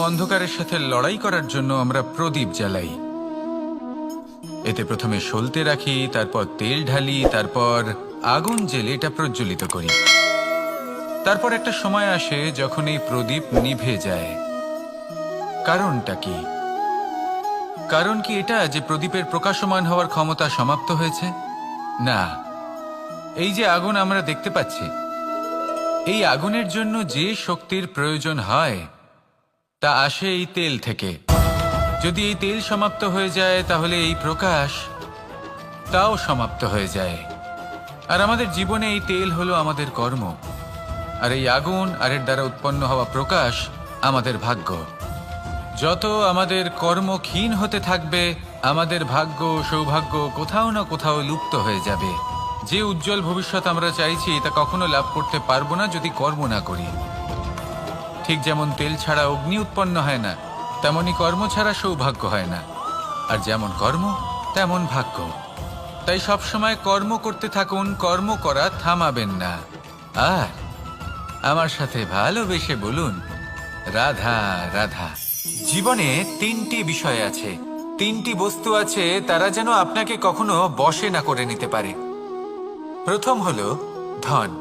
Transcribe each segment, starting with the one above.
অন্ধকারের সাথে লড়াই করার জন্য আমরা প্রদীপ জ্বালাই। এতে প্রথমে সলতে রাখি, তারপর তেল ঢালি, তারপর আগুন জেলে এটা প্রজ্বলিত করি। তারপর একটা সময় আসে যখন এই প্রদীপ নিভে যায়। কারণটা কি? কারণ কি এটা যে প্রদীপের প্রকাশমান হওয়ার ক্ষমতা সমাপ্ত হয়েছে? না, এই যে আগুন আমরা দেখতে পাচ্ছি, এই আগুনের জন্য যে শক্তির প্রয়োজন হয় তা আসে এই তেল থেকে। যদি এই তেল সমাপ্ত হয়ে যায় তাহলে এই প্রকাশ তাও সমাপ্ত হয়ে যায়। আর আমাদের জীবনে এই তেল হলো আমাদের কর্ম, আর এই আগুন আর এর দ্বারা উৎপন্ন হওয়া প্রকাশ আমাদের ভাগ্য। যত আমাদের কর্ম ক্ষীণ হতে থাকবে, আমাদের ভাগ্য সৌভাগ্য কোথাও না কোথাও লুপ্ত হয়ে যাবে। যে উজ্জ্বল ভবিষ্যৎ আমরা চাইছি তা কখনো লাভ করতে পারবো না যদি কর্ম না করি। ঠিক যেমন তেল ছাড়া অগ্নি উৎপন্ন হয় না, তেমনি কর্ম ছাড়া সৌভাগ্য হয় না। আর যেমন কর্ম তেমন ভাগ্য। তাই সবসময় কর্ম করতে থাকুন, কর্ম করা থামাবেন না। আর আমার সাথে ভালোবেসে বলুন, রাধা রাধা। জীবনে তিনটি বিষয় আছে, তিনটি বস্তু আছে, তারা যেন আপনাকে কখনো বশে না করে নিতে পারে। প্রথম হলো ধন।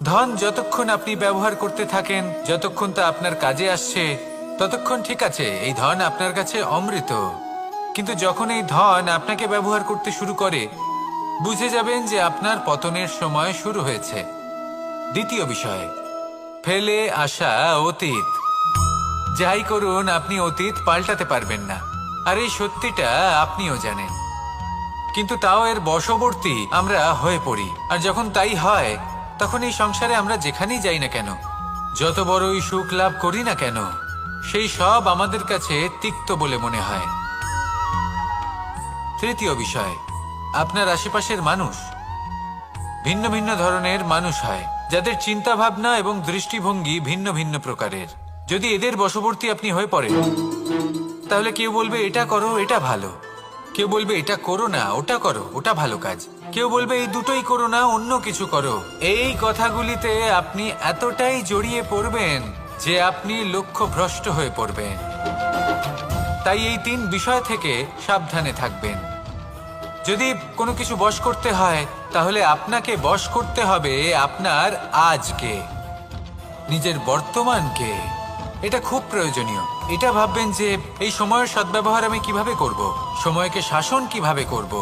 ধন যতক্ষণ আপনি ব্যবহার করতে থাকেন, যতক্ষণ তা আপনার কাজে আসছে, ততক্ষণ ঠিক আছে, এই ধন আপনার কাছে অমৃত। কিন্তু যখন এই ধন আপনাকে ব্যবহার করতে শুরু করে, বুঝে যাবেন যে আপনার পতনের সময় শুরু হয়েছে। দ্বিতীয় বিষয়, ফেলে আসা অতীত। যাই করুন, আপনি অতীত পাল্টাতে পারবেন না, আর এই সত্যিটা আপনিও জানেন। কিন্তু তাও এর বশবর্তী আমরা হয়ে পড়ি। আর যখন তাই হয়, তখন এই সংসারে আমরা যেখানেই যাই না কেন, যত বড়ই সুখ লাভ করি না কেন, সেই সব আমাদের কাছে তিক্ত বলে মনে হয়। তৃতীয় বিষয়, আপনার আশেপাশের মানুষ ভিন্ন ভিন্ন ধরনের মানুষ হয়, যাদের চিন্তা ভাবনা এবং দৃষ্টিভঙ্গি ভিন্ন ভিন্ন প্রকারের। যদি এদের বশবর্তী আপনি হয়ে পড়েন, তাহলে কেউ বলবে এটা করো, এটা ভালো। কেউ বলবে এটা করো না, ওটা করো, ওটা ভালো কাজ। কেউ বলবে এই দুটোই করো না, অন্য কিছু করো। এই কথাগুলিতে আপনি এতটাই জড়িয়ে পড়বেন যে আপনি লক্ষ্যভ্রষ্ট হয়ে পড়বেন। তাই এই তিন বিষয় থেকে সাবধানে থাকবেন। যদি কোনো কিছু বশ করতে হয়, তাহলে আপনাকে বশ করতে হবে আপনার আজকে, নিজের বর্তমানকে। এটা খুব প্রয়োজনীয়। এটা ভাববেন যে এই সময়ের সদ্ব্যবহার আমি কিভাবে করব, সময়কে শাসন কিভাবে করব,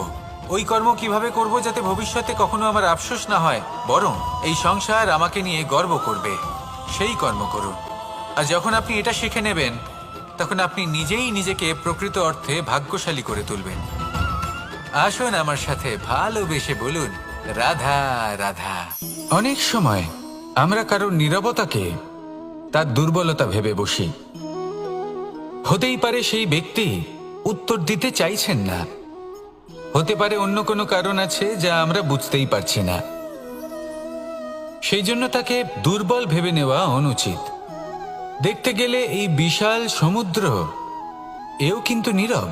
ওই কর্ম কিভাবে করব যাতে ভবিষ্যতে কখনো আমার আফসোস না হয়, বরং এই সংসার আমাকে নিয়ে গর্ব করবে, সেই কর্ম করুন। আর যখন আপনি এটা শিখে নেবেন, তখন আপনি নিজেই নিজেকে প্রকৃত অর্থে ভাগ্যশালী করে তুলবেন। আসুন আমার সাথে ভালোবেসে বলুন, রাধা রাধা। অনেক সময় আমরা কারোর নীরবতাকে তার দুর্বলতা ভেবে বসি। হতেই পারে সেই ব্যক্তি উত্তর দিতে চাইছেন না, হতে পারে অন্য কোনো কারণ আছে যা আমরা বুঝতেই পারছি না। সেই জন্য তাকে দুর্বল ভেবে নেওয়া অনুচিত। দেখতে গেলে এই বিশাল সমুদ্র এও কিন্তু নীরব,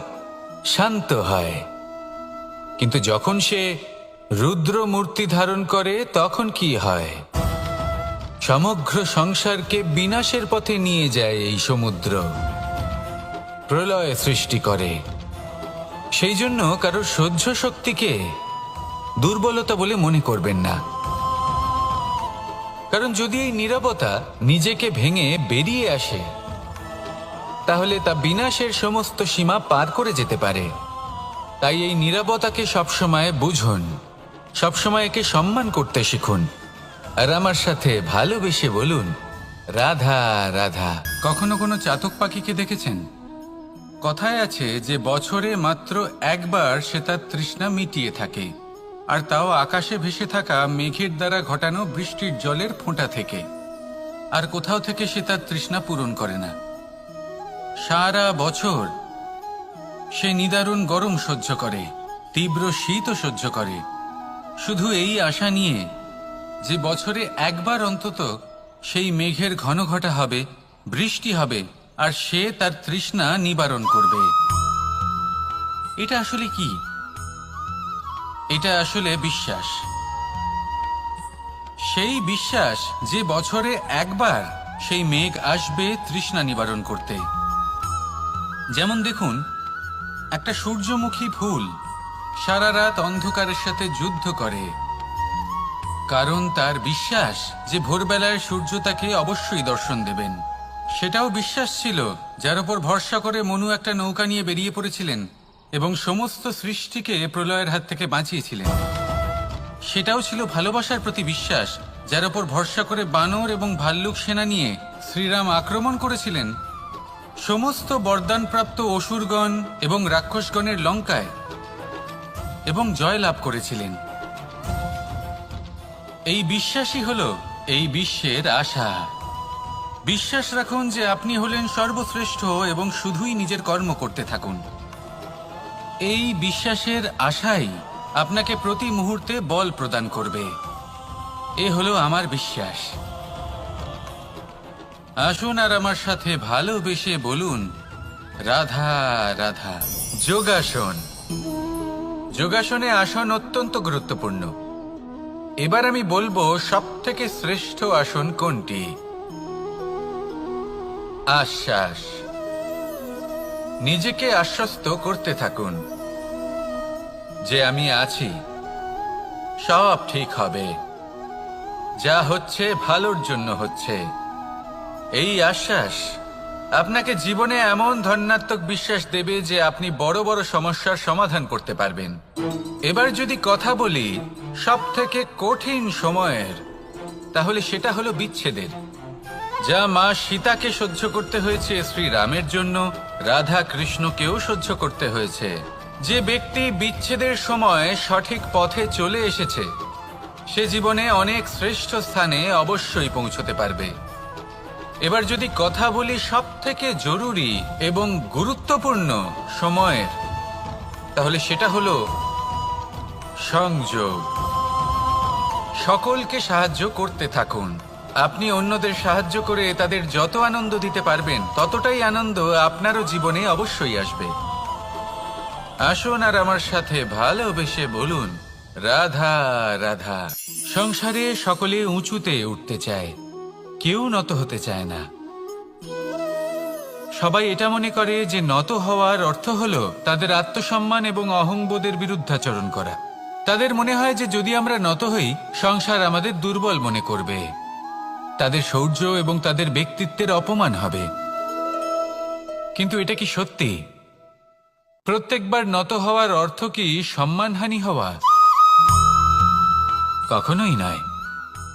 শান্ত হয়। কিন্তু যখন সে রুদ্র মূর্তি ধারণ করে, তখন কি হয়? সমগ্র সংসারকে বিনাশের পথে নিয়ে যায় এই সমুদ্র, প্রলয় সৃষ্টি করে। সেই জন্য কারোর সহ্য শক্তিকে দুর্বলতা বলে মনে করবেন না। কারণ যদি এই নীরবতা নিজেকে ভেঙে বেরিয়ে আসে, তাহলে তা বিনাশের সমস্ত সীমা পার করে যেতে পারে। তাই এই নীরবতাকে সবসময় বুঝুন, সবসময় একে সম্মান করতে শিখুন। আর আমার সাথে ভালোবেসে বলুন, রাধা রাধা। কখনো কোনো চাতক পাখিকে দেখেছেন? কথায় আছে যে বছরে মাত্র একবার সে তার তৃষ্ণা মিটিয়ে থাকে, আর তাও আকাশে ভেসে থাকা মেঘের দ্বারা ঘটানো বৃষ্টির জলের ফোঁটা থেকে। আর কোথাও থেকে সে তার তৃষ্ণা পূরণ করে না। সারা বছর সে নিদারুণ গরম সহ্য করে, তীব্র শীতও সহ্য করে, শুধু এই আশা নিয়ে যে বছরে একবার অন্তত সেই মেঘের ঘন ঘটা হবে, বৃষ্টি হবে, আর সে তার তৃষ্ণা নিবারণ করবে। এটা আসলে কি? এটা আসলে বিশ্বাস। সেই বিশ্বাস যে বছরে একবার সেই মেঘ আসবে তৃষ্ণা নিবারণ করতে। যেমন দেখুন, একটা সূর্যমুখী ফুল সারা রাত অন্ধকারের সাথে যুদ্ধ করে, কারণ তার বিশ্বাস যে ভোরবেলায় সূর্য তাকে অবশ্যই দর্শন দেবেন। সেটাও বিশ্বাস ছিল যার উপর ভরসা করে মনু একটা নৌকা নিয়ে বেরিয়ে পড়েছিলেন এবং সমস্ত সৃষ্টিকে প্রলয়ের হাত থেকে বাঁচিয়েছিলেন। সেটাও ছিল ভালোবাসার প্রতি বিশ্বাস যার উপর ভরসা করে বানর এবং ভাল্লুক সেনা নিয়ে শ্রীরাম আক্রমণ করেছিলেন সমস্ত বরদানপ্রাপ্ত অসুরগণ এবং রাক্ষসগণের লঙ্কায় এবং জয় লাভ করেছিলেন। এই বিশ্বাসই হলো এই বিশ্বের আশা। বিশ্বাস রাখুন যে আপনি হলেন সর্বশ্রেষ্ঠ এবং শুধুই নিজের কর্ম করতে থাকুন। এই বিশ্বাসের আশাই আপনাকে প্রতি মুহূর্তে বল প্রদান করবে। এ হলো আমার বিশ্বাস। আসুন আর আমার সাথে ভালোবেসে বলুন, রাধা রাধা। যোগাসন। যোগাসনে আসন অত্যন্ত গুরুত্বপূর্ণ। এবার আমি বলবো সবথেকে শ্রেষ্ঠ আসন কোনটি। আশ্বাস। নিজেকে আশ্বস্ত করতে থাকুন যে আমি আছি, সব ঠিক হবে, যা হচ্ছে ভালোর জন্য হচ্ছে। এই আশ্বাস আপনাকে জীবনে এমন ধন্যাত্মক বিশ্বাস দেবে যে আপনি বড় বড় সমস্যার সমাধান করতে পারবেন। এবার যদি কথা বলি সবথেকে কঠিন সময়ের, তাহলে সেটা হলো বিচ্ছেদের। যা মা সীতাকে সহ্য করতে হয়েছে শ্রীরামের জন্য, রাধা কৃষ্ণকেও সহ্য করতে হয়েছে। যে ব্যক্তি বিচ্ছেদের সময় সঠিক পথে চলে এসেছে সে জীবনে অনেক শ্রেষ্ঠ স্থানে অবশ্যই পৌঁছতে পারবে। এবার যদি কথা বলি সবথেকে জরুরি এবং গুরুত্বপূর্ণ সময়ের, তাহলে সেটা হলো সংযোগ। সকলকে সাহায্য করতে থাকুন। আপনি অন্যদের সাহায্য করে তাদের যত আনন্দ দিতে পারবেন ততটাই আনন্দ আপনারও জীবনে অবশ্যই আসবে। আসুন আর আমার সাথে ভালোবেসে বলুন, রাধা রাধা। সংসারে সকলে উঁচুতে উঠতে চায়, কেউ নত হতে চায় না। সবাই এটা মনে করে যে নত হওয়ার অর্থ হলো তাদের আত্মসম্মান এবং অহংবোধের বিরুদ্ধাচরণ করা। তাদের মনে হয় যে যদি আমরা নত হই সংসার আমাদের দুর্বল মনে করবে, তাদের শৌর্য এবং তাদের ব্যক্তিত্বের অপমান হবে। কিন্তু এটা কি সত্যি? প্রত্যেকবার নত হওয়ার অর্থ কি সম্মানহানি হওয়া? কখনোই নয়।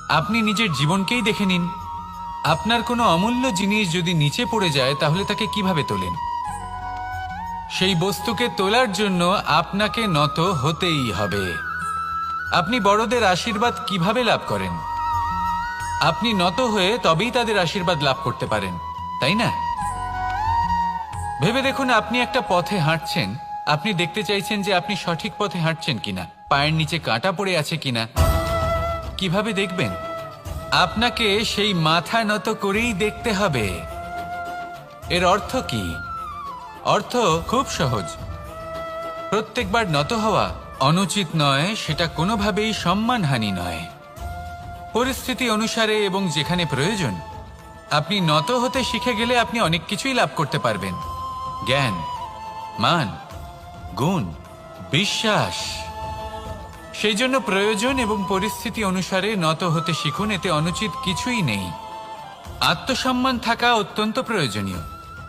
আপনি নিজের জীবনকেই দেখে নিন। আপনার কোনো অমূল্য জিনিস যদি নিচে পড়ে যায় তাহলে তাকে কিভাবে তোলেন? সেই বস্তুকে তোলার জন্য আপনাকে নত হতেই হবে। আপনি বড়দের আশীর্বাদ কিভাবে লাভ করেন? আপনি নত হয়ে তবেই তাদের আশীর্বাদ লাভ করতে পারেন, তাই না? ভেবে দেখুন, আপনি একটা পথে হাঁটছেন, আপনি দেখতে চাইছেন যে আপনি সঠিক পথে হাঁটছেন কিনা, পায়ের নিচে কাঁটা পড়ে আছে কিনা। কিভাবে দেখবেন? আপনাকে সেই মাথা নত করেই দেখতে হবে। এর অর্থ কি? অর্থ খুব সহজ। প্রত্যেকবার নত হওয়া অনুচিত নয়, সেটা কোনোভাবেই সম্মানহানি নয়। পরিস্থিতি অনুসারে এবং যেখানে প্রয়োজন আপনি নত হতে শিখে গেলে আপনি অনেক কিছুই লাভ করতে পারবেন। জ্ঞান, মান, গুণ, বিশ্বাস। সেই জন্য প্রয়োজন এবং পরিস্থিতি অনুসারে নত হতে শিখুন। এতে অনুচিত কিছুই নেই। আত্মসম্মান থাকা অত্যন্ত প্রয়োজনীয়,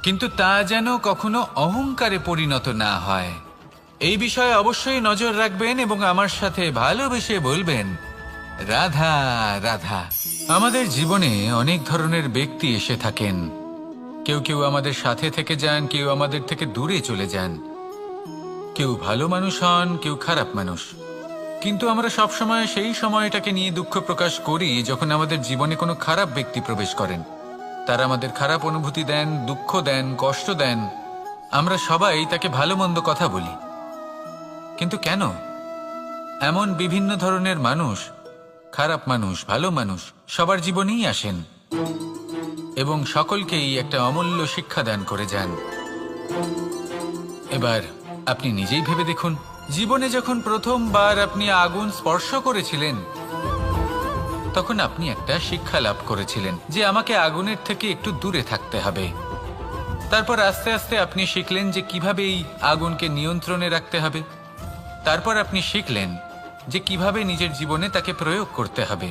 কিন্তু তা যেন কখনো অহংকারে পরিণত না হয়। এই বিষয়ে অবশ্যই নজর রাখবেন এবং আমার সাথে ভালোবেসে বলবেন, রাধা রাধা। আমাদের জীবনে অনেক ধরনের ব্যক্তি এসে থাকেন। কেউ কেউ আমাদের সাথে থেকে যান, কেউ আমাদের থেকে দূরে চলে যান। কেউ ভালো মানুষ হন, কেউ খারাপ মানুষ। কিন্তু আমরা সবসময় সেই সময়টাকে নিয়ে দুঃখ প্রকাশ করি যখন আমাদের জীবনে কোনো খারাপ ব্যক্তি প্রবেশ করেন। তারা আমাদের খারাপ অনুভূতি দেন, দুঃখ দেন, কষ্ট দেন। আমরা সবাই তাকে ভালো মন্দ কথা বলি। কিন্তু কেন? এমন বিভিন্ন ধরনের মানুষ, খারাপ মানুষ, ভালো মানুষ সবার জীবনেই আসেন এবং সকলকেই একটা অমূল্য শিক্ষা দান করে যান। এবার আপনি নিজেই ভেবে দেখুন, জীবনে যখন প্রথমবার আপনি আগুন স্পর্শ করেছিলেন তখন আপনি একটা শিক্ষা লাভ করেছিলেন যে আমাকে আগুনের থেকে একটু দূরে থাকতে হবে। তারপর আস্তে আস্তে আপনি শিখলেন যে কিভাবে এই আগুনকে নিয়ন্ত্রণে রাখতে হবে। তারপর আপনি শিখলেন যে কিভাবে নিজের জীবনে তাকে প্রয়োগ করতে হবে,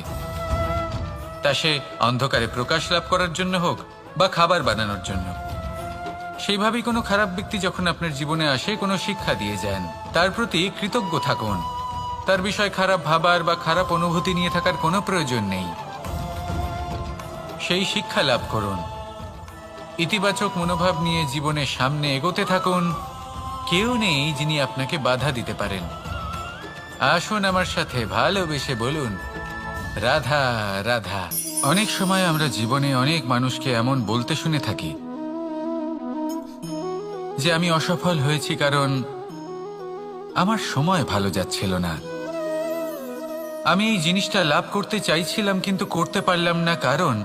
তা সে অন্ধকারে প্রকাশ লাভ করার জন্য হোক বা খাবার বানানোর জন্য। সেইভাবেই কোনো খারাপ ব্যক্তি যখন আপনার জীবনে আসে কোনো শিক্ষা দিয়ে যান, তার প্রতি কৃতজ্ঞ থাকুন। তার বিষয় খারাপ ভাবার বা খারাপ অনুভূতি নিয়ে থাকার কোনো প্রয়োজন নেই। সেই শিক্ষা লাভ করুন, ইতিবাচক মনোভাব নিয়ে জীবনের সামনে এগোতে থাকুন। কেউ নেই যিনি আপনাকে বাধা দিতে পারেন। আসুন আমার সাথে ভালোবেসে বলুন, রাধা রাধা। অনেক সময় আমরা জীবনে অনেক মানুষকে এমন বলতে শুনে থাকি যে আমি অসফল হয়েছি কারণ আমার সময় ভালো যাচ্ছিল না। আমি এই জিনিসটা লাভ করতে চাইছিলাম কিন্তু করতে পারলাম না কারণ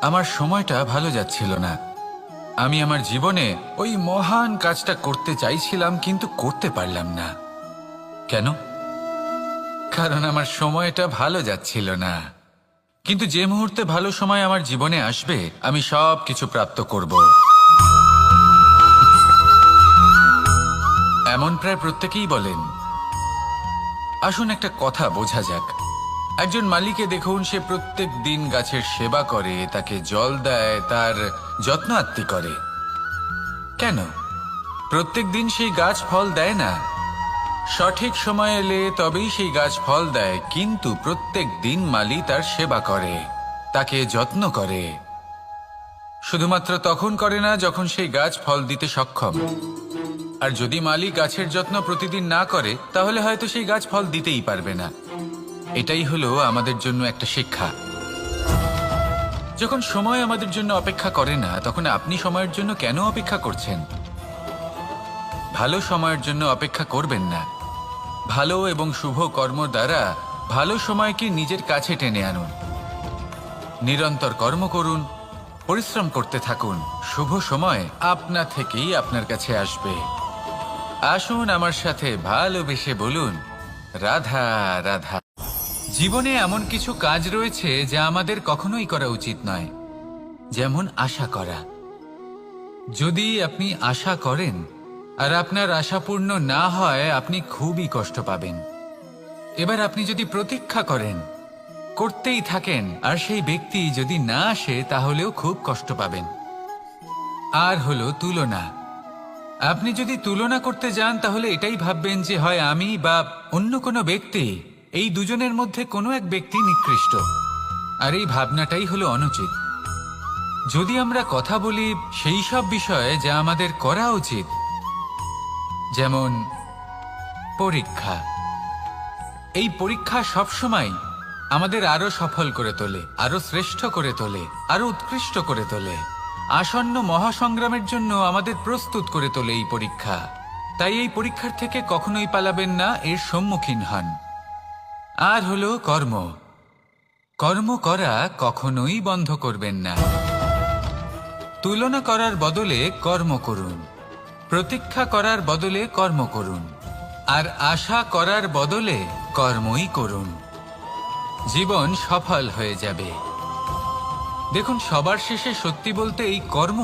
আমার সময়টা ভালো যাচ্ছিল না। আমি আমার জীবনে ওই মহান কাজটা করতে চাইছিলাম কিন্তু করতে পারলাম না। কেন? কারণ আমার সময়টা ভালো যাচ্ছিল না। কিন্তু যে মুহূর্তে ভালো সময় আমার জীবনে আসবে আমি সব কিছু প্রাপ্ত করব। এমন প্রায় প্রত্যেকেই বলেন। আসুন একটা কথা বোঝা যাক। একজন মালিকে দেখুন, সে প্রত্যেক দিন গাছের সেবা করে, তাকে জল দেয়, তার যত্ন আত্তি করে। কেন? প্রত্যেক দিন সেই গাছ ফল দেয় না। সঠিক সময় এলে তবেই সেই গাছ ফল দেয়, কিন্তু প্রত্যেক দিন মালি তার সেবা করে, তাকে যত্ন করে। শুধুমাত্র তখন করে না যখন সেই গাছ ফল দিতে সক্ষম। আর যদি মালি গাছের যত্ন প্রতিদিন না করে তাহলে হয়তো সেই গাছ ফল দিতেই পারবে না। এটাই হলো আমাদের জন্য একটা শিক্ষা। যখন সময় আমাদের জন্য অপেক্ষা করে না তখন আপনি সময়ের জন্য কেন অপেক্ষা করছেন? ভালো সময়ের জন্য অপেক্ষা করবেন না। ভালো এবং শুভ কর্ম দ্বারা ভালো সময়কে নিজের কাছে টেনে আনুন। নিরন্তর কর্ম করুন, পরিশ্রম করতে থাকুন। শুভ সময় আপনা থেকেই আপনার কাছে আসবে। আসুন আমার সাথে ভালোবেসে বলুন, রাধা রাধা। জীবনে এমন কিছু কাজ রয়েছে যা আমাদের কখনোই করা উচিত নয়, যেমন আশা করা। যদি আপনি আশা করেন আর আপনার আশা পূর্ণ না হয় আপনি খুবই কষ্ট পাবেন। এবার আপনি যদি প্রতীক্ষা করেন, করতেই থাকেন, আর সেই ব্যক্তি যদি না আসে তাহলেও খুব কষ্ট পাবেন। আর হলো তুলনা। আপনি যদি তুলনা করতে যান তাহলে এটাই ভাববেন যে হয় আমি বা অন্য কোনো ব্যক্তি, এই দুজনের মধ্যে কোনো এক ব্যক্তি নিকৃষ্ট। আর এই ভাবনাটাই হলো অনুচিত। যদি আমরা কথা বলি সেই সব বিষয়ে যা আমাদের করা উচিত, যেমন পরীক্ষা। এই পরীক্ষা সবসময় আমাদের আরো সফল করে তোলে, আরো শ্রেষ্ঠ করে তোলে, আরো উৎকৃষ্ট করে তোলে। আসন্ন মহাসংগ্রামের জন্য আমাদের প্রস্তুত করে তোলে এই পরীক্ষা। তাই এই পরীক্ষার থেকে কখনোই পালাবেন না, এর সম্মুখীন হন। আর হলো কর্ম। কর্ম করা কখনোই বন্ধ করবেন না। তুলনা করার বদলে কর্ম করুন, প্রতীক্ষা করার বদলে কর্ম করুন, আর আশা করার বদলে কর্মই করুন। জীবন সফল হয়ে যাবে। দেখুন, সবার শেষে সত্যি বলতে এই কর্ম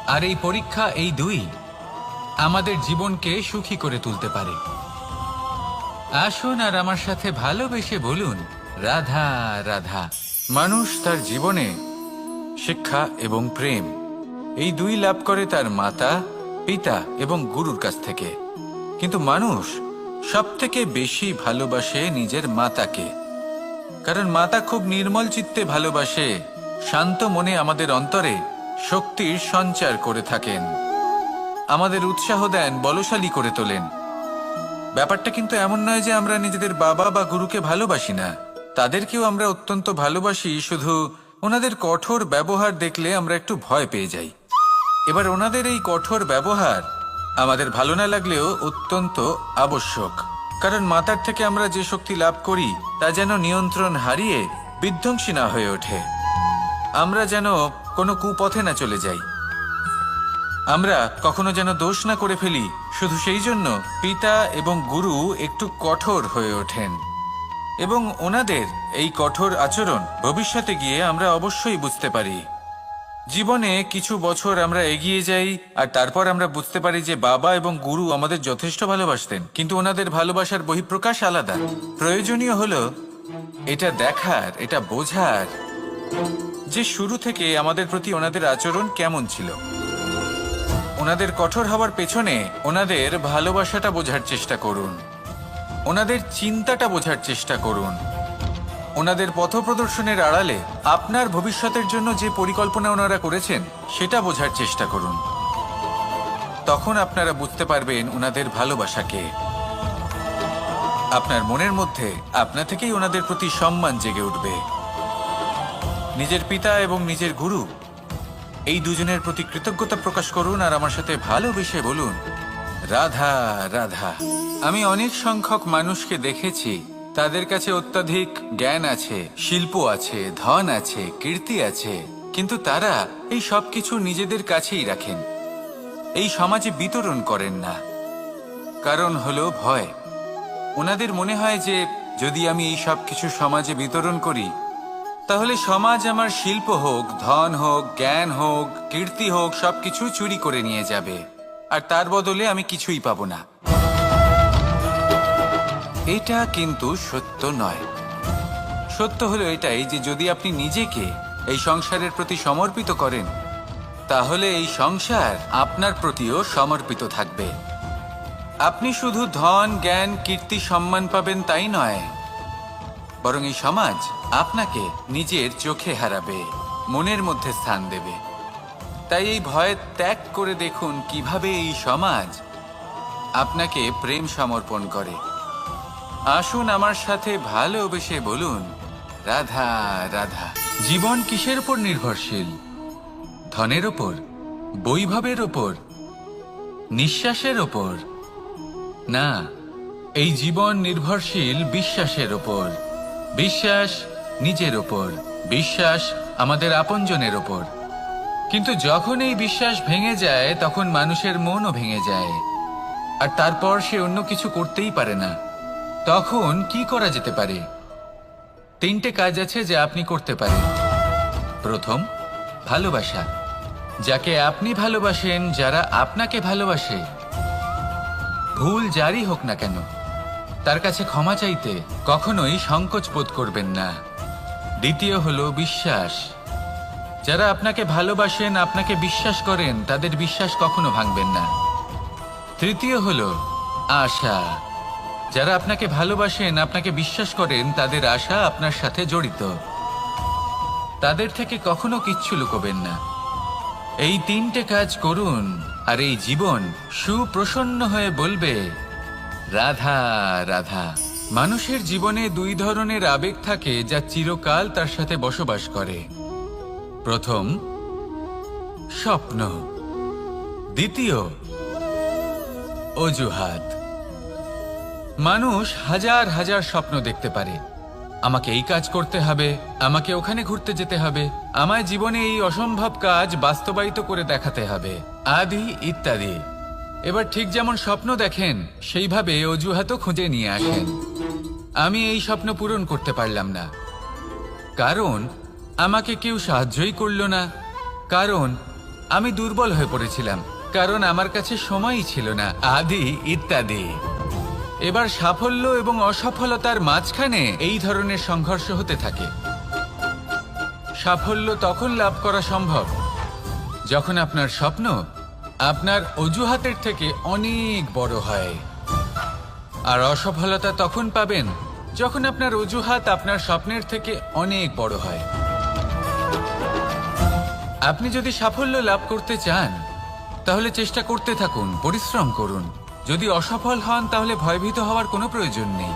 আর এই পরীক্ষা, এই দুই আমাদের জীবনকে সুখী করে তুলতে পারে। আসুন আর আমার সাথে ভালোবেসে বলুন, রাধা রাধা। মানুষ তার জীবনে শিক্ষা এবং প্রেম এই দুই লাভ করে তার মাতা, পিতা এবং গুরুর কাছ থেকে। কিন্তু মানুষ সবথেকে বেশি ভালোবাসে নিজের মাতাকে, কারণ মাতা খুব নির্মল চিত্তে ভালোবাসে, শান্ত মনে আমাদের অন্তরে শক্তির সঞ্চার করে থাকেন, আমাদের উৎসাহ দেন, বলশালী করে তোলেন। ব্যাপারটা কিন্তু এমন নয় যে আমরা নিজেদের বাবা বা গুরুকে ভালোবাসি না, তাদেরকেও আমরা অত্যন্ত ভালোবাসি। শুধু ওনাদের কঠোর ব্যবহার দেখলে আমরা একটু ভয় পেয়ে যাই। এবার ওনাদের এই কঠোর ব্যবহার আমাদের ভালো না লাগলেও অত্যন্ত আবশ্যক, কারণ মাতার থেকে আমরা যে শক্তি লাভ করি তা যেন নিয়ন্ত্রণ হারিয়ে বিধ্বংসী না হয়ে ওঠে। আমরা যেন কোনো কুপথে না চলে যাই, আমরা কখনো যেন দোষ না করে ফেলি। শুধু সেই জন্য পিতা এবং গুরু একটু কঠোর হয়ে ওঠেন। এবং ওনাদের এই কঠোর আচরণ ভবিষ্যতে গিয়ে আমরা অবশ্যই বুঝতে পারি। জীবনে কিছু বছর আমরা এগিয়ে যাই আর তারপর আমরা বুঝতে পারি যে বাবা এবং গুরু আমাদের যথেষ্ট ভালোবাসতেন, কিন্তু ওনাদের ভালোবাসার বহিঃপ্রকাশ আলাদা। প্রয়োজনীয় হলো এটা দেখার, এটা বোঝার যে শুরু থেকে আমাদের প্রতি ওনাদের আচরণ কেমন ছিল। ওনাদের কঠোর হওয়ার পেছনে ওনাদের ভালোবাসাটা বোঝার চেষ্টা করুন, ওনাদের চিন্তাটা বোঝার চেষ্টা করুন, ওনাদের পথপ্রদর্শনের আড়ালে আপনার ভবিষ্যতের জন্য যে পরিকল্পনা ওনারা করেছেন সেটা বোঝার চেষ্টা করুন। তখন আপনারা বুঝতে পারবেন ওনাদের ভালোবাসাকে। আপনার মনের মধ্যে আপনা থেকেই ওনাদের প্রতি সম্মান জেগে উঠবে। নিজের পিতা এবং নিজের গুরু এই দুজনের প্রতি কৃতজ্ঞতা প্রকাশ করুন আর আমার সাথে ভালোবেসে বলুন, রাধা রাধা। আমি অনেক সংখ্যক মানুষকে দেখেছি, তাদের কাছে অত্যাধিক জ্ঞান আছে, শিল্প আছে, ধন আছে, কীর্তি আছে, কিন্তু তারা এই সব কিছু নিজেদের কাছেই রাখেন, এই সমাজে বিতরণ করেন না। কারণ হলো ভয়। ওনাদের মনে হয় যে যদি আমি এই সব কিছু সমাজে বিতরণ করি তাহলে সমাজ আমার শিল্প হোক, ধন হোক, জ্ঞান হোক, কীর্তি হোক, সবকিছু চুরি করে নিয়ে যাবে আর তার বদলে আমি কিছুই পাবো না। এটা কিন্তু সত্য নয়। সত্য হলো এটাই যে যদি আপনি নিজেকে এই সংসারের প্রতি সমর্পিত করেন তাহলে এই সংসার আপনার প্রতিও সমর্পিত থাকবে। আপনি শুধু ধন, জ্ঞান, কীর্তি, সম্মান পাবেন তাই নয়, বরং এই সমাজ আপনাকে নিজের চোখে হারাবে, মনের মধ্যে স্থান দেবে। তাই এই ভয় ত্যাগ করে দেখুন কিভাবে এই সমাজ আপনাকে প্রেম সমর্পণ করে। আসুন আমার সাথে ভালোবেসে বলুন, রাধা রাধা। জীবন কিসের উপর নির্ভরশীল? ধনের ওপর, বৈভবের ওপর, নিঃশ্বাসের ওপর? না, এই জীবন নির্ভরশীল বিশ্বাসের ওপর। বিশ্বাস নিজের ওপর, বিশ্বাস আমাদের আপনজনের ওপর। কিন্তু যখন এই বিশ্বাস ভেঙে যায় তখন মানুষের মনও ভেঙে যায় আর তারপর সে অন্য কিছু করতেই পারে না। তখন কি করা যেতে পারে? 3টে কাজ আছে যা আপনি করতে পারেন। প্রথম, ভালোবাসা। যাকে আপনি ভালোবাসেন, যারা আপনাকে ভালোবাসে, ভুল যারই হোক না কেন, তার কাছে ক্ষমা চাইতে কখনোই সংকোচ বোধ করবেন না। দ্বিতীয় হলো বিশ্বাস। যারা আপনাকে ভালোবাসেন, আপনাকে বিশ্বাস করেন, তাদের বিশ্বাস কখনো ভাঙবেন না। তৃতীয় হলো আশা। যারা আপনাকে ভালোবাসেন, আপনাকে বিশ্বাস করেন, তাদের আশা আপনার সাথে জড়িত। তাদের থেকে কখনো কিচ্ছু লুকোবেন না। এই 3টে কাজ করুন আর এই জীবন সুপ্রসন্ন হয়ে বলবে, রাধা রাধা। মানুষের জীবনে 2 ধরনের আবেগ থাকে যা চিরকাল তার সাথে বসবাস করে। প্রথম, স্বপ্ন। দ্বিতীয়, অজুহাত। মানুষ হাজার হাজার স্বপ্ন দেখতে পারে। আমাকে এই কাজ করতে হবে, আমাকে ওখানে ঘুরতে যেতে হবে, আমায় জীবনে এই অসম্ভব কাজ বাস্তবায়িত করে দেখাতে হবে, আদি ইত্যাদি। এবার ঠিক যেমন স্বপ্ন দেখেন সেইভাবে অজুহাতও খুঁজে নিয়ে আসেন। আমি এই স্বপ্ন পূরণ করতে পারলাম না, কারণ আমাকে কেউ সাহায্যই করলো না, কারণ আমি দুর্বল হয়ে পড়েছিলাম, কারণ আমার কাছে সময়ই ছিল না, আদি ইত্যাদি। এবার সাফল্য এবং অসফলতার মাঝখানে এই ধরনের সংঘর্ষ হতে থাকে। সাফল্য তখন লাভ করা সম্ভব যখন আপনার স্বপ্ন আপনার অজুহাতের থেকে অনেক বড় হয়, আর অসফলতা তখন পাবেন যখন আপনার অজুহাত আপনার স্বপ্নের থেকে অনেক বড় হয়। আপনি যদি সাফল্য লাভ করতে চান তাহলে চেষ্টা করতে থাকুন, পরিশ্রম করুন। যদি অসফল হন তাহলে ভয়ভীত হওয়ার কোনো প্রয়োজন নেই।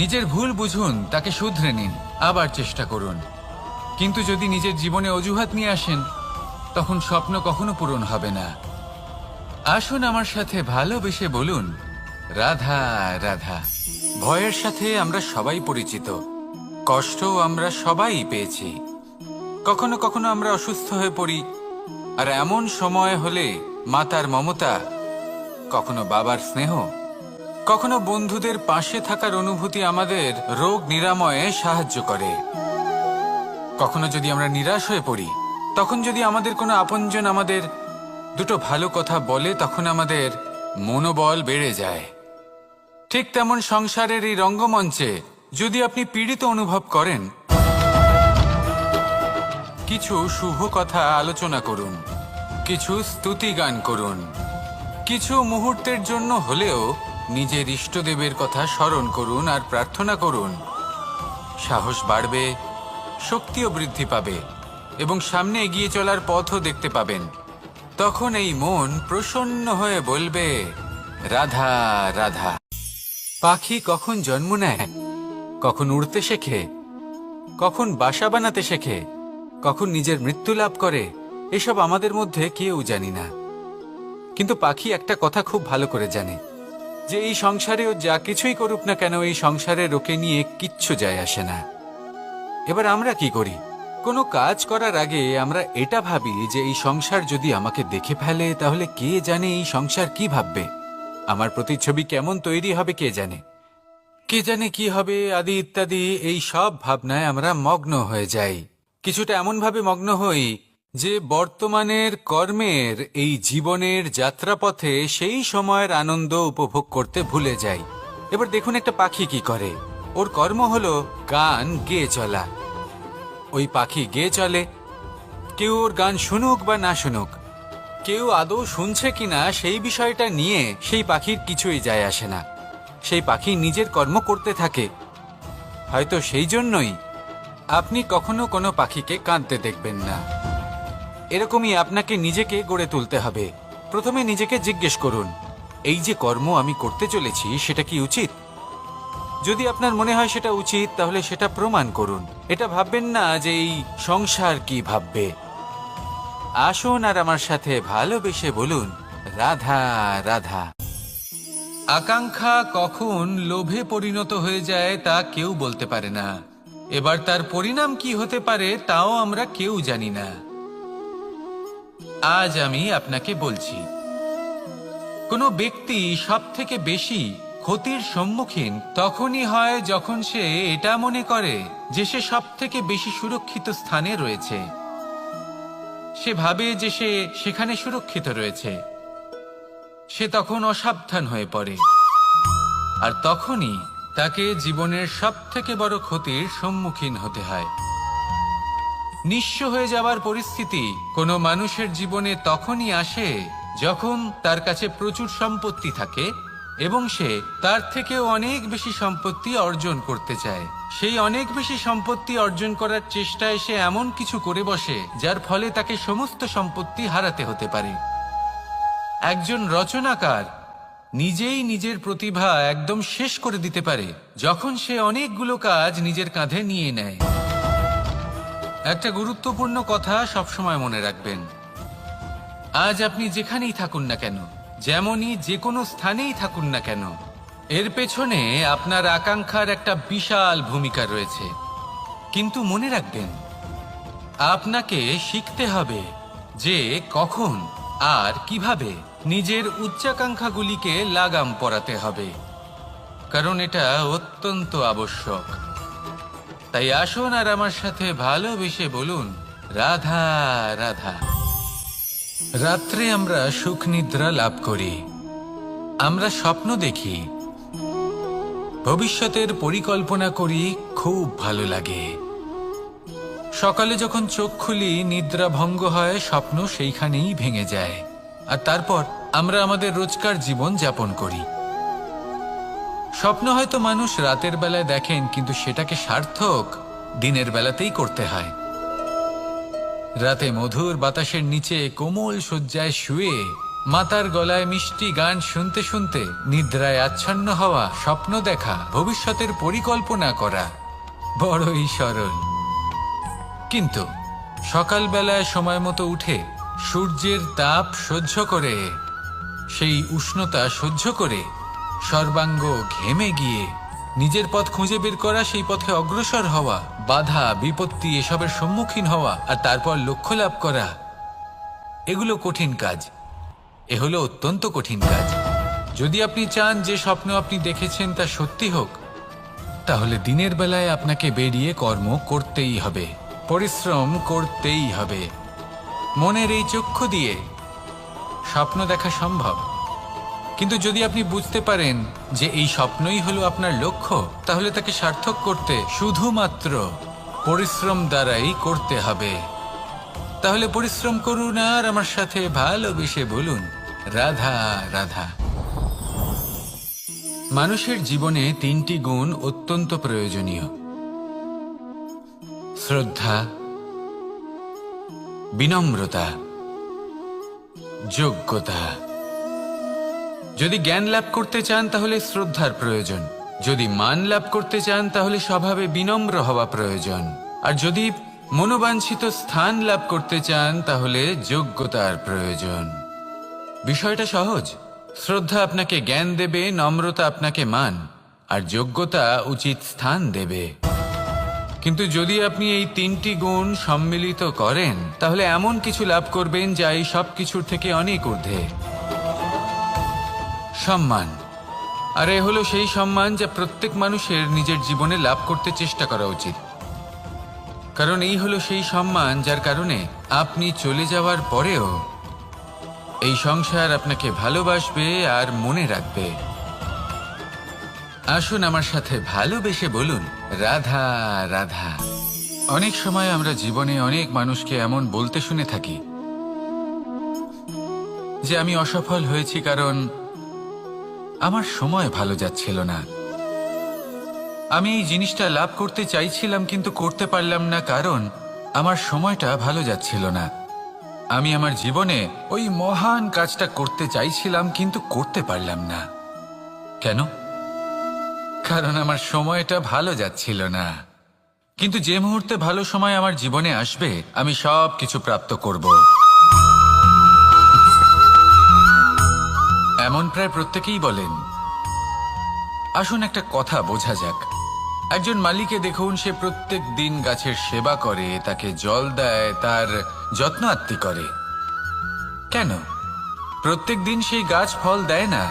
নিজের ভুল বুঝুন, তাকে শুধরে নিন, আবার চেষ্টা করুন। কিন্তু যদি নিজের জীবনে অজুহাত নিয়ে আসেন তখন স্বপ্ন কখনো পূরণ হবে না। আসুন আমার সাথে ভালোবেসে বলুন, রাধা রাধা। ভয়ের সাথে আমরা সবাই পরিচিত, কষ্ট আমরা সবাই পেয়েছি। কখনো কখনো আমরা অসুস্থ হয়ে পড়ি, আর এমন সময় হলে মাতার মমতা, কখনো বাবার স্নেহ, কখনো বন্ধুদের পাশে থাকার অনুভূতি আমাদের রোগ নিরাময়ে সাহায্য করে। কখনো যদি আমরা নিরাশ হয়ে পড়ি, তখন যদি আমাদের কোনো আপনজন আমাদের দুটো ভালো কথা বলে, তখন আমাদের মনোবল বেড়ে যায়। ঠিক তেমন সংসারের এই রঙ্গমঞ্চে যদি আপনি পীড়িত অনুভব করেন, কিছু শুভ কথা আলোচনা করুন, কিছু স্তুতি গান করুন, কিছু মুহূর্তের জন্য হলেও নিজের ইষ্টদেবের কথা স্মরণ করুন আর প্রার্থনা করুন। সাহস বাড়বে, শক্তিও বৃদ্ধি পাবে এবং সামনে এগিয়ে চলার পথও দেখতে পাবেন। তখন এই মন প্রসন্ন হয়ে বলবে, রাধা রাধা। পাখি কখন জন্ম নেয়, কখন উড়তে শেখে, কখন বাসা বানাতে শেখে, কখন নিজের মৃত্যু লাভ করে, এসব আমাদের মধ্যে কেউ জানি না। কিন্তু পাখি একটা কথা খুব ভালো করে জানে, যে এই সংসারে ও যা কিছুই করুক না কেন, এই সংসারের ওকে নিয়ে কিচ্ছু যায় আসে না। এবার আমরা কি করি? কোনো কাজ করার আগে আমরা এটা ভাবি যে এই সংসার যদি আমাকে দেখে ফেলে, তাহলে কে জানে এই সংসার কি ভাববে, আমার প্রতিচ্ছবি কেমন তৈরি হবে কে জানে, কে জানে কি হবে আদি ইত্যাদি। এই সব ভাবনায় আমরা মগ্ন হয়ে যাই। কিছুটা এমনভাবে মগ্ন হই যে বর্তমানের কর্মের এই জীবনের যাত্রাপথে সেই সময়ের আনন্দ উপভোগ করতে ভুলে যাই। এবার দেখুন একটা পাখি কি করে, ওর কর্ম হলো গান গেয়ে চলা। ওই পাখি গেয়ে চলে, কেউ ওর গান শুনুক বা না শুনুক, কেউ আদৌ শুনছে কিনা সেই বিষয়টা নিয়ে সেই পাখির কিছুই যায় আসে না। সেই পাখি নিজের কর্ম করতে থাকে। হয়তো সেই জন্যই আপনি কখনো কোনো পাখিকে কাঁদতে দেখবেন না। এরকমই আপনাকে নিজেকে গড়ে তুলতে হবে। প্রথমে নিজেকে জিজ্ঞেস করুন, এই যে কর্ম আমি করতে চলেছি সেটা কি উচিত? যদি আপনার মনে হয় সেটা উচিত, তাহলে সেটা প্রমাণ করুন। এটা ভাববেন না যে এই সংসার কি ভাববে। আসুন আর আমার সাথে ভালোবেসে বলুন, রাধা রাধা। আকাঙ্ক্ষা কখন লোভে পরিণত হয়ে যায় তা কেউ বলতে পারে না। এবার তার পরিণাম কি হতে পারে তাও আমরা কেউ জানি না। আজ আমি আপনাকে বলছি, কোনো ব্যক্তি সবথেকে বেশি ক্ষতির সম্মুখীন তখনই হয় যখন সে এটা মনে করে যে সে সবথেকে বেশি সুরক্ষিত স্থানে রয়েছে। সে ভাবে যে সে সেখানে সুরক্ষিত রয়েছে। সে তখন অসাবধান হয়ে পড়ে, আর তখনই তাকে জীবনের সবথেকে বড় ক্ষতির সম্মুখীন হতে হয়। নিঃস্ব হয়ে যাওয়ার পরিস্থিতি কোনো মানুষের জীবনে তখনই আসে যখন তার কাছে প্রচুর সম্পত্তি থাকে এবং সে তার থেকেও অনেক বেশি সম্পত্তি অর্জন করতে চায়। সেই অনেক বেশি সম্পত্তি অর্জন করার চেষ্টায় সে এমন কিছু করে বসে যার ফলে তাকে সমস্ত সম্পত্তি হারাতে হতে পারে। একজন রচনাকার নিজেই নিজের প্রতিভা একদম শেষ করে দিতে পারে যখন সে অনেকগুলো কাজ নিজের কাঁধে নিয়ে নেয়। একটা গুরুত্বপূর্ণ কথা সবসময় মনে রাখবেন, আজ আপনি যেখানেই থাকুন না কেন, যেমনই যে কোনো স্থানেই থাকুন না কেন, এর পেছনে আপনার আকাঙ্ক্ষার একটা বিশাল ভূমিকা রয়েছে। কিন্তু মনে রাখবেন, আপনাকে শিখতে হবে যে কখন আর কিভাবে নিজের উচ্চাকাঙ্ক্ষাগুলিকে লাগাম পরাতে হবে, কারণ এটা অত্যন্ত আবশ্যক। তাই আসুন আর আমার সাথে ভালোবেসে বলুন, রাধা রাধা। রাত্রে আমরা সুখ নিদ্রা লাভ করি, আমরা স্বপ্ন দেখি, ভবিষ্যতের পরিকল্পনা করি, খুব ভালো লাগে। সকালে যখন চোখ খুলি, নিদ্রা ভঙ্গ হয়, স্বপ্ন সেইখানেই ভেঙে যায়, আর তারপর আমরা আমাদের রোজকার জীবন যাপন করি। স্বপ্ন হয়তো মানুষ রাতের বেলায় দেখেন, কিন্তু সেটাকে সার্থক দিনের বেলাতেই করতে হয়। রাতে মধুর বাতাসের নিচে কোমল শয্যায় শুয়ে মাতার গলায় মিষ্টি গান শুনতে শুনতে নিদ্রায় আচ্ছন্ন হওয়া, স্বপ্ন দেখা, ভবিষ্যতের পরিকল্পনা করা বড়ই সরল। কিন্তু সকালবেলায় সময় মতো উঠে সূর্যের তাপ সহ্য করে, সেই উষ্ণতা সহ্য করে সর্বাঙ্গ ঘেমে গিয়ে নিজের পথ খুঁজে বের করা, সেই পথে অগ্রসর হওয়া, বাধা বিপত্তি এসবের সম্মুখীন হওয়া, আর তারপর লক্ষ্য লাভ করা, এগুলো কঠিন কাজ। এ হলো অত্যন্ত কঠিন কাজ। যদি আপনি চান যে স্বপ্ন আপনি দেখেছেন তা সত্যি হোক, তাহলে দিনের বেলায় আপনাকে বেরিয়ে কর্ম করতেই হবে, পরিশ্রম করতেই হবে। মনের এই চক্ষু দিয়ে স্বপ্ন দেখা সম্ভব, কিন্তু যদি আপনি বুঝতে পারেন যে এই স্বপ্নই হলো আপনার লক্ষ্য, তাহলে তাকে সার্থক করতে শুধুমাত্র পরিশ্রম দ্বারাই করতে হবে। তাহলে পরিশ্রম করুন আর আমার সাথে ভালোবেসে বলুন, রাধা রাধা। মানুষের জীবনে 3টি গুণ অত্যন্ত প্রয়োজনীয়: শ্রদ্ধা, বিনম্রতা, যোগ্যতা। যদি জ্ঞান লাভ করতে চান তাহলে শ্রদ্ধার প্রয়োজন, যদি মান লাভ করতে চান তাহলে স্বভাবে বিনম্র হওয়া প্রয়োজন, আর যদি মনোবাঞ্ছিত স্থান লাভ করতে চান তাহলে যোগ্যতার প্রয়োজন। বিষয়টা সহজ। শ্রদ্ধা আপনাকে জ্ঞান দেবে, নম্রতা আপনাকে মান, আর যোগ্যতা উচিত স্থান দেবে। কিন্তু যদি আপনি এই 3টি গুণ সম্মিলিত করেন তাহলে এমন কিছু লাভ করবেন যা এই সব কিছুর থেকে অনেক ঊর্ধ্বে। সম্মান। আর এ হলো সেই সম্মান যা প্রত্যেক মানুষের নিজের জীবনে লাভ করতে চেষ্টা করা উচিত, কারণ এই হলো সেই সম্মান যার কারণে আপনি চলে যাওয়ার পরেও এই সংসার আপনাকে ভালোবাসবে আর মনে রাখবে। আসুন আমার সাথে ভালোবেসে বলুন, রাধা রাধা। অনেক সময় আমরা জীবনে অনেক মানুষকে এমন বলতে শুনে থাকি যে আমি অসফল হয়েছি কারণ আমার সময় ভালো যাচ্ছিল না, আমি এই জিনিসটা লাভ করতে চাইছিলাম কিন্তু করতে পারলাম না কারণ আমার সময়টা ভালো যাচ্ছিল না, আমি আমার জীবনে ওই মহান কাজটা করতে চাইছিলাম কিন্তু করতে পারলাম না। কেন? কারণ আমার সময়টা ভালো যাচ্ছিল না। কিন্তু যে মুহূর্তে ভালো সময় আমার জীবনে আসবে আমি সব কিছু প্রাপ্ত করব। এমন প্রায় প্রত্যেকেই বলেন। আসুন একটা কথা বোঝা যাক। একজন মালিকে দেখুন, সে প্রত্যেক দিন গাছের সেবা করে, তাকে জল দেয়, তার যত্ন আত্তি করে। কেন? প্রত্যেক দিন সেই গাছ ফল দেয় না,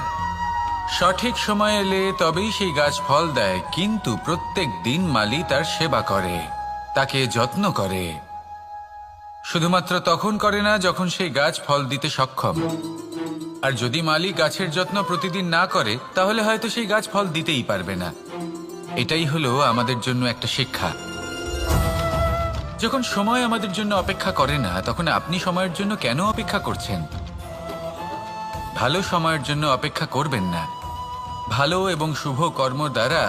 সঠিক সময় এলে তবেই সেই গাছ ফল দেয়, কিন্তু প্রত্যেক দিন মালি তার সেবা করে, তাকে যত্ন করে। শুধুমাত্র তখন করে না যখন সেই গাছ ফল দিতে সক্ষম। আর যদি মালি গাছের যত্ন প্রতিদিন না করে তাহলে হয়তো সেই গাছ ফল দিতেই পারবে না। এটাই হলো আমাদের জন্য একটা শিক্ষা। যখন সময় আমাদের জন্য অপেক্ষা করে না তখন আপনি সময়ের জন্য কেন অপেক্ষা করছেন? ভালো সময়ের জন্য অপেক্ষা করবেন না। ভালো এবং শুভ কর্ম দ্বারা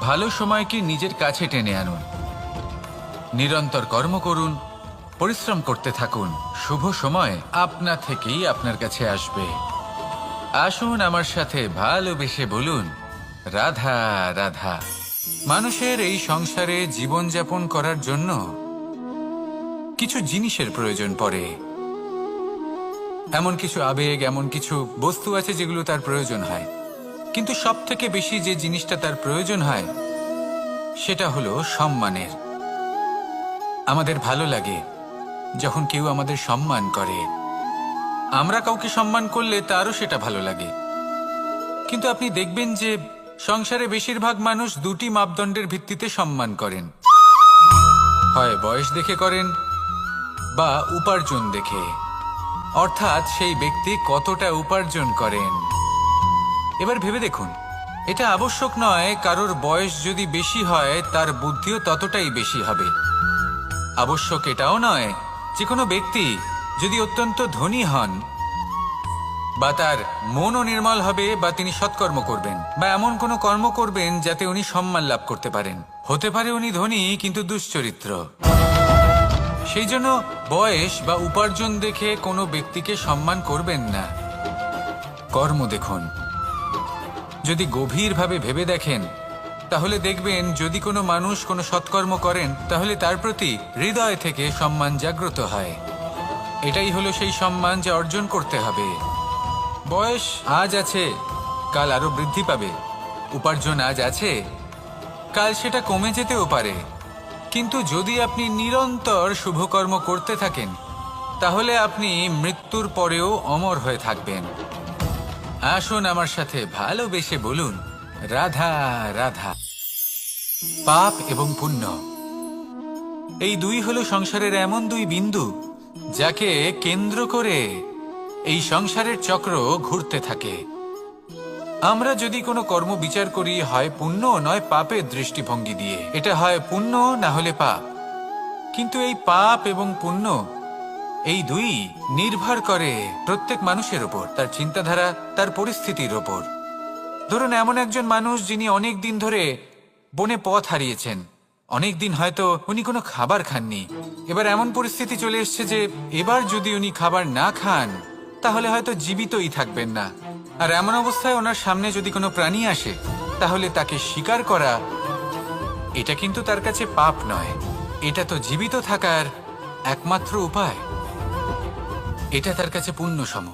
ভালো সময়কে নিজের কাছে টেনে আনুন। নিরন্তর কর্ম করুন, পরিশ্রম করতে থাকুন, শুভ সময় আপনা থেকেই আপনার কাছে আসবে। আসুন আমার সাথে ভালোবেসে বলুন, রাধা রাধা। মানুষের এই সংসারে জীবনযাপন করার জন্য কিছু জিনিসের প্রয়োজন পড়ে। এমন কিছু আবেগ, এমন কিছু বস্তু আছে যেগুলো তার প্রয়োজন হয়, কিন্তু সব থেকে বেশি যে জিনিসটা তার প্রয়োজন হয় সেটা হলো সম্মানের। আমাদের ভালো লাগে যখন কেউ আমাদের সম্মান করে। আমরা কাউকে সম্মান করলে তারও সেটা ভালো লাগে। কিন্তু আপনি দেখবেন যে সংসারে বেশিরভাগ মানুষ 2টি মাপদণ্ডের ভিত্তিতে সম্মান করেন। হয় বয়স দেখে করেন বা উপার্জন দেখে, অর্থাৎ সেই ব্যক্তি কতটা উপার্জন করেন। এবার ভেবে দেখুন, এটা আবশ্যক নয় কারোর বয়স যদি বেশি হয় তার বুদ্ধিও ততটাই বেশি হবে। আবশ্যক এটাও নয় যে কোনো ব্যক্তি যদি অত্যন্ত ধনী হন বা তার মনও নির্মল হবে বা তিনি সৎকর্ম করবেন বা এমন কোনো কর্ম করবেন যাতে উনি সম্মান লাভ করতে পারেন। হতে পারে উনি ধনী কিন্তু দুশ্চরিত্র। সেই জন্য বয়স বা উপার্জন দেখে কোনো ব্যক্তিকে সম্মান করবেন না। কর্ম দেখুন। যদি গভীরভাবে ভেবে দেখেন তাহলে দেখবেন যদি কোনো মানুষ কোনো সৎকর্ম করেন তাহলে তার প্রতি হৃদয় থেকে সম্মান জাগ্রত হয়। এটাই হলো সেই সম্মান যা অর্জন করতে হবে। বয়স আজ আছে, কাল আরো বৃদ্ধি পাবে। উপার্জন আজ আছে, কাল সেটা কমে যেতেও পারে। কিন্তু যদি আপনি নিরন্তর শুভকর্ম করতে থাকেন তাহলে আপনি মৃত্যুর পরেও অমর হয়ে থাকবেন। আসুন আমার সাথে ভালোবেসে বলুন, রাধা রাধা। পাপ এবং পুণ্য, এই দুই হলো সংসারের এমন দুই বিন্দু যাকে কেন্দ্র করে এই সংসারের চক্র ঘুরতে থাকে। আমরা যদি কোনো কর্ম বিচার করি, হয় পুণ্য নয় পাপের দৃষ্টিভঙ্গি দিয়ে, এটা হয় পুণ্য না হলে পাপ। কিন্তু এই পাপ এবং পুণ্য, এই দুই নির্ভর করে প্রত্যেক মানুষের ওপর, তার চিন্তাধারা, তার পরিস্থিতির ওপর। ধরুন এমন একজন মানুষ যিনি অনেক দিন ধরে বনে পথ হারিয়েছেন, অনেক দিন হয়তো উনি কোনো খাবার খাননি। এবার এমন পরিস্থিতি চলে এসছে যে এবার যদি উনি খাবার না খান তাহলে হয়তো জীবিতই থাকবেন না। আর এমন অবস্থায় ওনার সামনে যদি কোনো প্রাণী আসে তাহলে তাকে শিকার করা, এটা কিন্তু তার কাছে পাপ নয়, এটা তো জীবিত থাকার একমাত্র উপায়। এটা তার কাছে পুণ্য সম।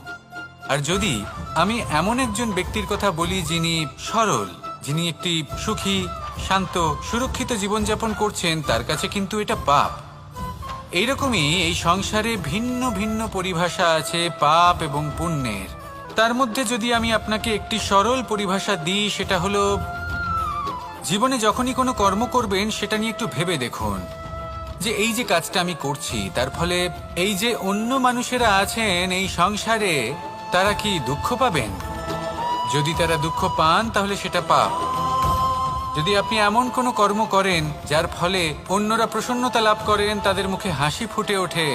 আর যদি আমি এমন একজন ব্যক্তির কথা বলি যিনি সরল, যিনি একটি সুখী, শান্ত, সুরক্ষিত জীবনযাপন করছেন, তার কাছে কিন্তু এটা পাপ। এইরকমই এই সংসারে ভিন্ন ভিন্ন পরিভাষা আছে পাপ এবং পুণ্যের। তার মধ্যে যদি আমি আপনাকে একটি সরল পরিভাষা দিই, সেটা হলো, জীবনে যখনই কোনো কর্ম করবেন সেটা নিয়ে একটু ভেবে দেখুন যে এই যে কাজটা আমি করছি তার ফলে এই যে অন্য মানুষেরা আছেন এই সংসারে, তারা কি দুঃখ পাবেন? যদি তারা দুঃখ পান তাহলে সেটা পাপ। যদি আপনি এমন কোনো কর্ম করেন যার ফলে অন্যরা প্রসন্নতা লাভ করেন, তাদের মুখে হাসি ফুটে ওঠে,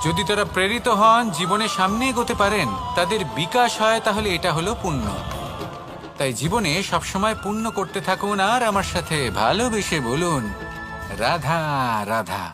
যদি তারা প্রেরিত হন, জীবনে সামনে এগোতে পারেন, তাদের বিকাশ হয়, তাহলে এটা হলো পুণ্য। তাই জীবনে সবসময় পুণ্য করতে থাকুন আর আমার সাথে ভালোবেসে বলুন, রাধা রাধা।